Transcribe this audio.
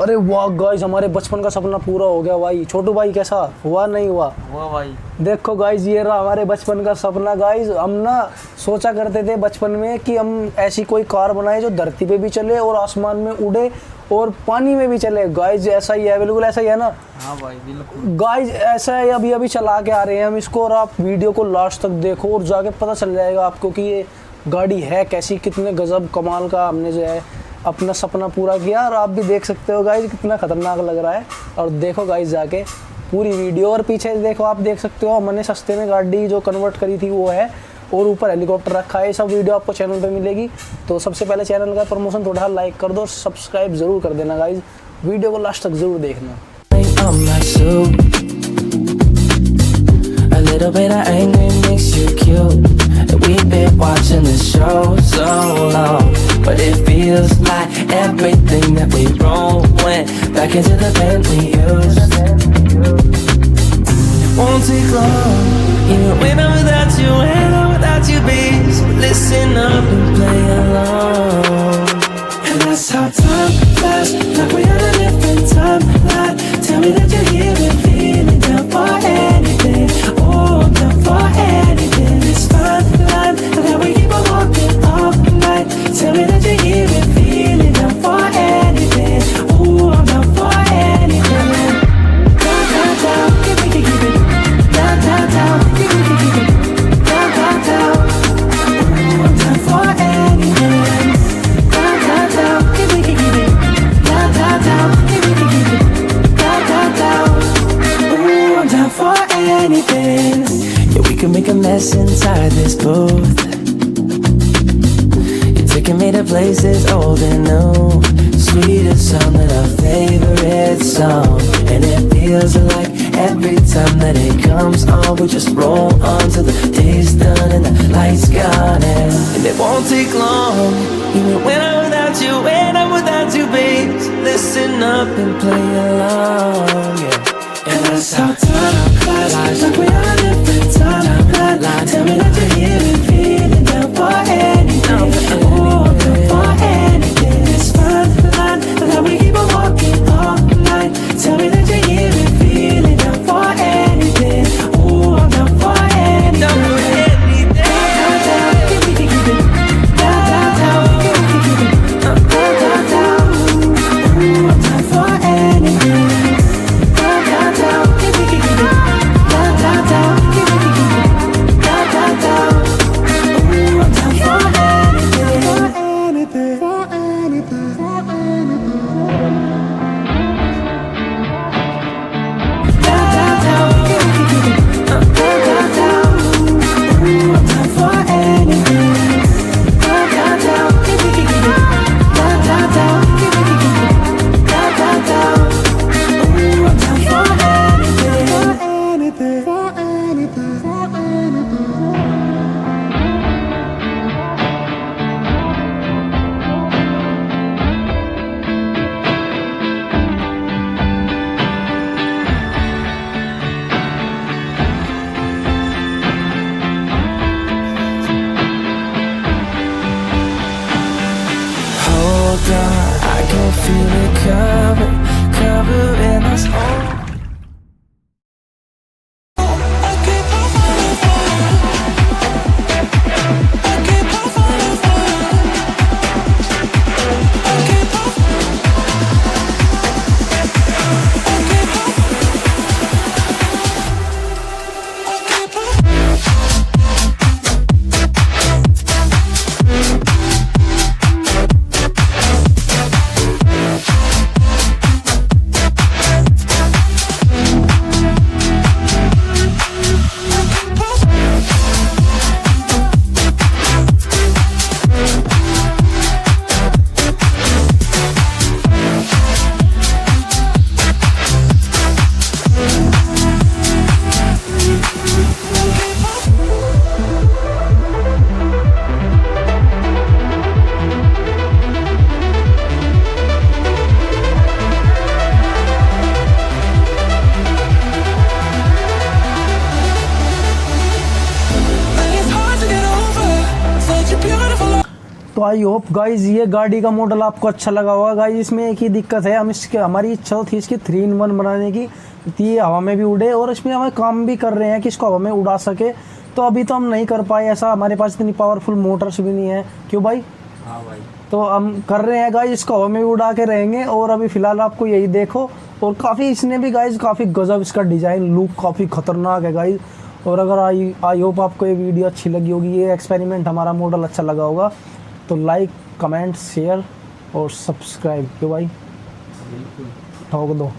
अरे वाह गाइस, हमारे बचपन का सपना पूरा हो गया भाई। छोटू भाई कैसा हुआ, नहीं हुआ? हुआ भाई। देखो गाइस, ये रहा हमारे बचपन का सपना। गाइस हम ना सोचा करते थे बचपन में कि हम ऐसी कोई कार बनाए जो धरती पे भी चले और आसमान में उड़े और पानी में भी चले। गाइस ऐसा ही है, बिल्कुल ऐसा ही है ना? हाँ भाई बिल्कुल। गाइस ऐसा है, अभी अभी चला के आ रहे हैं हम इसको, और आप वीडियो को लास्ट तक देखो और जाके पता चल जाएगा आपको कि ये गाड़ी है कैसी, कितने गजब कमाल का हमने जो है अपना सपना पूरा किया। और आप भी देख सकते हो गाइस कितना खतरनाक लग रहा है। और देखो गाइस जाके पूरी वीडियो, और पीछे देखो, आप देख सकते हो हमने सस्ते में गाड़ी जो कन्वर्ट करी थी वो है, और ऊपर हेलीकॉप्टर रखा है। सब वीडियो आपको चैनल पे मिलेगी। तो सबसे पहले चैनल का प्रमोशन थोड़ा लाइक कर दो, सब्सक्राइब जरूर कर देना गाइस, वीडियो को लास्ट तक जरूर देखना। We've been watching the show so long, but it feels like everything that we wrote went back into the pen we used. It won't take long, even when I'm without you, when I'm without you, babe. So listen up and play along. And that's how time flies, like we're on a different timeline. Tell me that you're here and feeling down for anything. Oh, I'm down for anything. It's fine line, and how we keep on walking all night. Tell me that you're here and feeling down for anything. Oh, I'm down for anything. Down, down, down, keep it. Down, down, down, keep it. Down, down, down. Oh, I'm down for anything. Down, down, down, keep it. Down, down, down, keep it. Down, down, down. Oh, I'm down for anything. Yeah, we can make a mess inside this booth. You're taking me to places old and new, sweetest song and our favorite song. And it feels like every time that it comes on, we just roll on till the day's done and the lights gone. And it won't take long, even when I'm without you, when I'm without you, babe. So listen up and play along, yeah. And that's how time flies, like we're on a different timeline. Tell me that you're here and feeling down for anything. Oh, I'm down for anything. It's fine line, and how we keep on walking all night. Tell me that you're here and feeling down for anything. Oh, I'm down for anything. Down, down, down, keep it. Down, down, down, keep it. Down, down, down. Oh, I'm down for anything. I can feel it covering us all. I hope guys ये गाड़ी का model आपको अच्छा लगा होगा। Guys इसमें एक ही दिक्कत है, हम इसके हमारी इच्छा थी इसकी 3-in-1 बनाने की, ये हवा में भी उड़े और इसमें हमें काम भी कर रहे हैं कि इसको हवा में उड़ा सके। तो अभी तो हम नहीं कर पाए ऐसा, हमारे पास इतनी पावरफुल मोटर्स भी नहीं है, क्यों भाई? हाँ भाई। तो हम कर रहे हैं गाइज, इसको हवा में भी उड़ा के रहेंगे। और अभी फ़िलहाल आपको यही देखो। और काफ़ी इसने भी गाइज काफ़ी गजब इसका डिज़ाइन लुक काफ़ी ख़तरनाक है गाइज। और अगर आई होप आपको ये वीडियो अच्छी लगी होगी, ये एक्सपेरिमेंट हमारा मॉडल अच्छा लगा होगा, तो लाइक कमेंट शेयर और सब्सक्राइब, क्यों भाई? बिल्कुल ठोक दो।